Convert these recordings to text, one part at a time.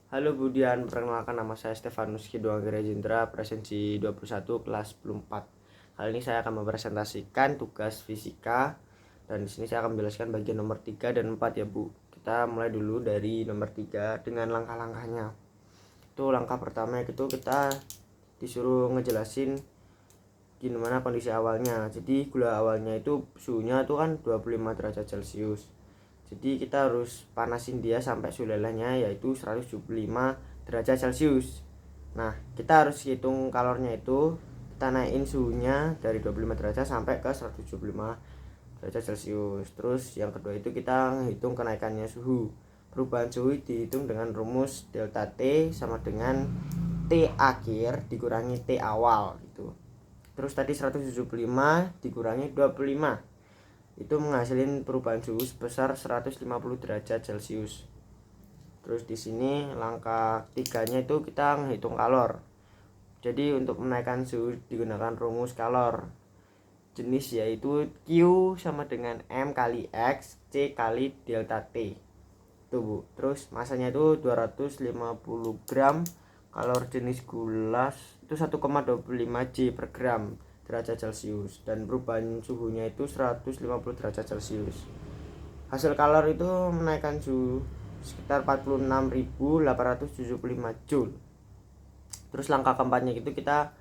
Halo Budian, perkenalkan nama saya Stefanus Kido Anggira Jindra, presensi 21 kelas 4. Kali ini saya akan mempresentasikan tugas fisika dan di sini saya akan menjelaskan bagian nomor 3 dan 4 ya Bu. Kita mulai dulu dari nomor 3 dengan langkah-langkahnya. Itu langkah pertama itu kita disuruh ngejelasin gimana kondisi awalnya. Jadi gula awalnya itu suhunya itu kan 25 derajat Celcius. Jadi kita harus panasin dia sampai suhu lelehnya yaitu 175 derajat Celcius. Nah, kita harus hitung kalornya itu, kita naikin suhunya dari 25 derajat sampai ke 175 derajat Celcius. Terus yang kedua itu kita hitung kenaikannya suhu. Perubahan suhu dihitung dengan rumus delta T sama dengan T akhir dikurangi T awal gitu. Terus tadi 175 dikurangi 25 itu menghasilkan perubahan suhu sebesar 150 derajat Celcius. Terus di sini langkah tiganya itu kita menghitung kalor. Jadi untuk menaikkan suhu digunakan rumus kalor jenis yaitu Q sama dengan M kali X C kali delta T. Tuh Bu. Terus masanya itu 250 gram. Kalor jenis gula itu 1,25 J per gram derajat Celcius dan perubahan suhunya itu 150 derajat Celcius. Hasil kalor itu menaikkan suhu sekitar 46.875 Joule. Terus langkah keempatnya itu kita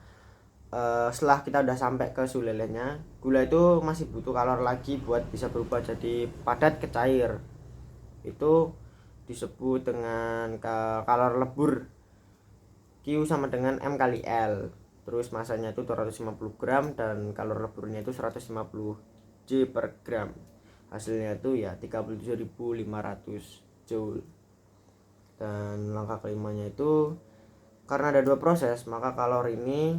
setelah kita udah sampai ke suhu lelehnya, gula itu masih butuh kalor lagi buat bisa berubah jadi padat ke cair. Itu disebut dengan kalor lebur. Q sama dengan M kali L. Terus masanya itu 250 gram dan kalor leburnya itu 150 J per gram. Hasilnya itu ya 37.500 Joule. Dan langkah kelimanya itu karena ada dua proses, maka kalor ini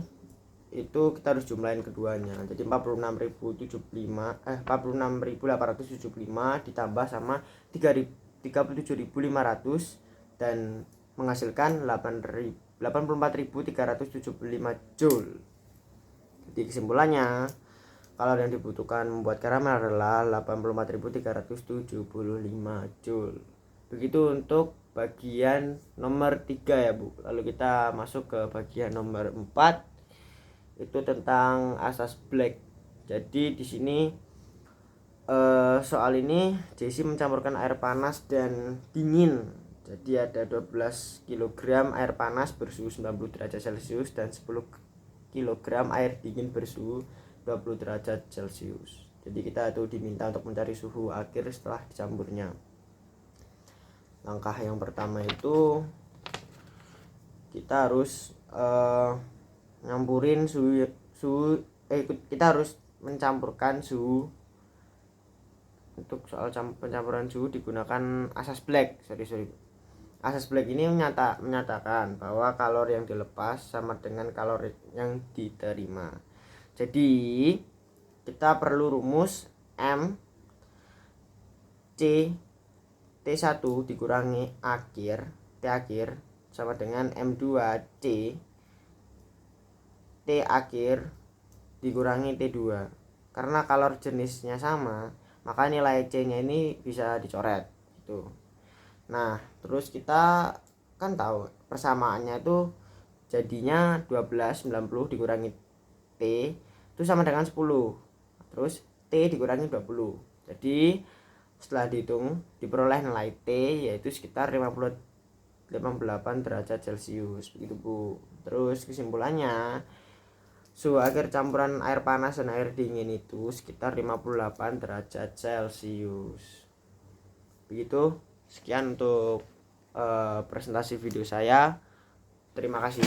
itu kita harus jumlahin keduanya. Jadi 46.875 ditambah sama 37.500 dan menghasilkan 84.375 Joule. Jadi kesimpulannya, kalor yang dibutuhkan membuat karamel adalah 84.375 Joule. Begitu untuk bagian nomor 3 ya Bu. Lalu kita masuk ke bagian nomor 4, itu tentang asas black. Jadi di sini soal ini Jesse mencampurkan air panas dan dingin. Jadi ada 12 kg air panas bersuhu 90 derajat Celcius dan 10 kg air dingin bersuhu 20 derajat Celcius. Jadi kita itu diminta untuk mencari suhu akhir setelah dicampurnya. Langkah yang pertama itu kita harus nyampurin kita harus mencampurkan suhu. Untuk soal pencampuran suhu digunakan asas black. Asas black ini menyatakan bahwa kalor yang dilepas sama dengan kalor yang diterima. Jadi kita perlu rumus M C T1 dikurangi T akhir sama dengan M2 C T akhir dikurangi T2. Karena kalor jenisnya sama, maka nilai C-nya ini bisa dicoret gitu. Nah, terus kita kan tahu persamaannya itu jadinya 1290 dikurangi T itu sama dengan 10. Terus T dikurangi 20. Jadi setelah dihitung diperoleh nilai T yaitu sekitar 58 derajat Celcius begitu Bu. Terus kesimpulannya, suhu akhir campuran air panas dan air dingin itu sekitar 58 derajat Celcius. Begitu, sekian untuk presentasi video saya. Terima kasih.